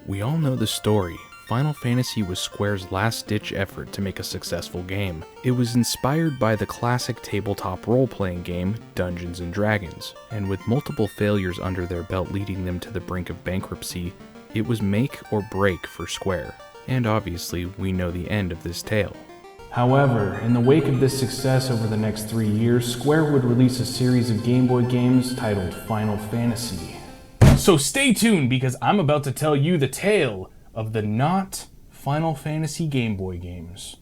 We all know the story. Final Fantasy was Square's last-ditch effort to make a successful game. It was inspired by the classic tabletop role-playing game Dungeons & Dragons, and with multiple failures under their belt leading them to the brink of bankruptcy, it was make or break for Square. And obviously, we know the end of this tale. However, in the wake of this success over the next 3 years, Square would release a series of Game Boy games titled Final Fantasy. So stay tuned, because I'm about to tell you the tale of the not Final Fantasy Game Boy games.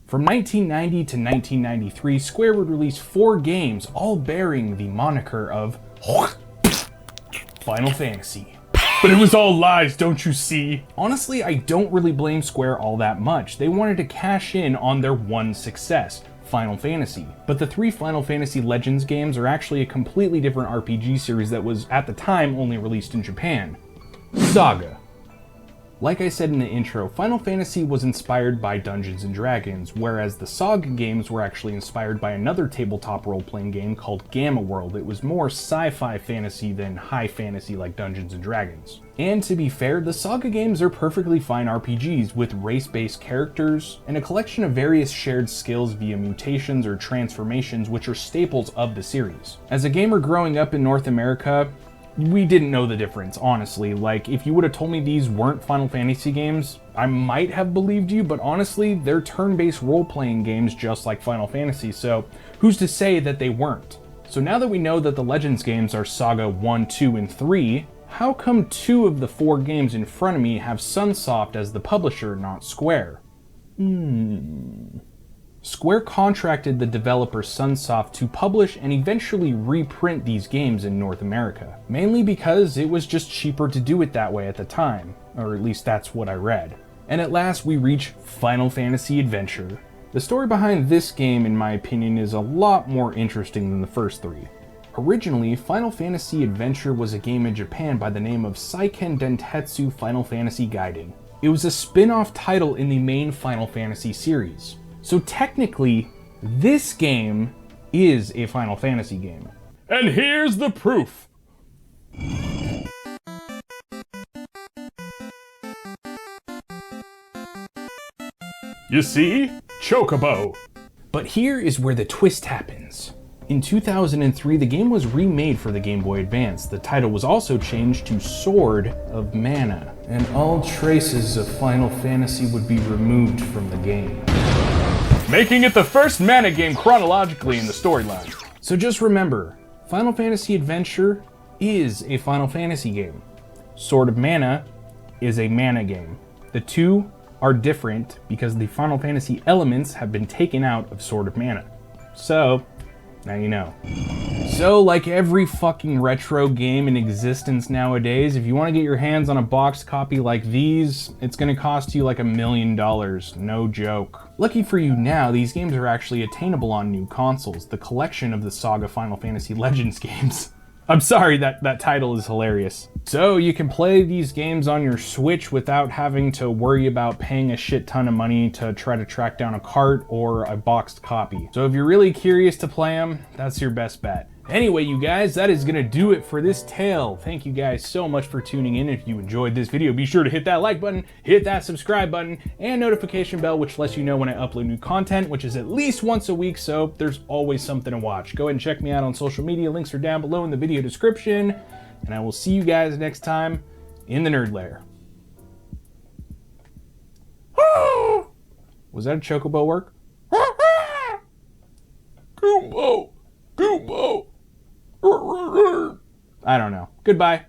From 1990 to 1993, Square would release 4 games, all bearing the moniker of Final Fantasy. But it was all lies, don't you see? Honestly, I don't really blame Square all that much. They wanted to cash in on their one success, Final Fantasy. But the 3 Final Fantasy Legends games are actually a completely different RPG series that was, at the time, only released in Japan. Saga. Like I said in the intro, Final Fantasy was inspired by Dungeons & Dragons, whereas the Saga games were actually inspired by another tabletop role-playing game called Gamma World. It was more sci-fi fantasy than high fantasy like Dungeons & Dragons. And to be fair, the Saga games are perfectly fine RPGs with race-based characters and a collection of various shared skills via mutations or transformations, which are staples of the series. As a gamer growing up in North America, we didn't know the difference, honestly. Like, if you would have told me these weren't Final Fantasy games, I might have believed you, but honestly, they're turn-based role-playing games just like Final Fantasy, so who's to say that they weren't? So now that we know that the Legends games are Saga 1, 2, and 3, how come 2 of the 4 games in front of me have Sunsoft as the publisher, not Square? Square contracted the developer Sunsoft to publish and eventually reprint these games in North America, mainly because it was just cheaper to do it that way at the time, or at least that's what I read. And at last we reach Final Fantasy Adventure. The story behind this game, in my opinion, is a lot more interesting than the first 3. Originally, Final Fantasy Adventure was a game in Japan by the name of Seiken Dentetsu Final Fantasy Gaiden. It was a spin-off title in the main Final Fantasy series. So technically, this game is a Final Fantasy game. And here's the proof. You see? Chocobo. But here is where the twist happens. In 2003, the game was remade for the Game Boy Advance. The title was also changed to Sword of Mana, and all traces of Final Fantasy would be removed from the game, making it the first Mana game chronologically in the storyline. So just remember, Final Fantasy Adventure is a Final Fantasy game. Sword of Mana is a Mana game. The two are different because the Final Fantasy elements have been taken out of Sword of Mana. So, now you know. So, like every fucking retro game in existence nowadays, if you want to get your hands on a boxed copy like these, it's gonna cost you like $1 million, no joke. Lucky for you now, these games are actually attainable on new consoles, the collection of the Saga Final Fantasy Legends games. I'm sorry, that title is hilarious. So you can play these games on your Switch without having to worry about paying a shit ton of money to try to track down a cart or a boxed copy. So if you're really curious to play them, that's your best bet. Anyway, you guys, that is gonna do it for this tale. Thank you guys so much for tuning in. If you enjoyed this video, be sure to hit that like button, hit that subscribe button, and notification bell, which lets you know when I upload new content, which is at least once a week, so there's always something to watch. Go ahead and check me out on social media. Links are down below in the video description, and I will see you guys next time in the Nerd Lair. Was that a chocobo work? Goombo! Goombo! I don't know. Goodbye.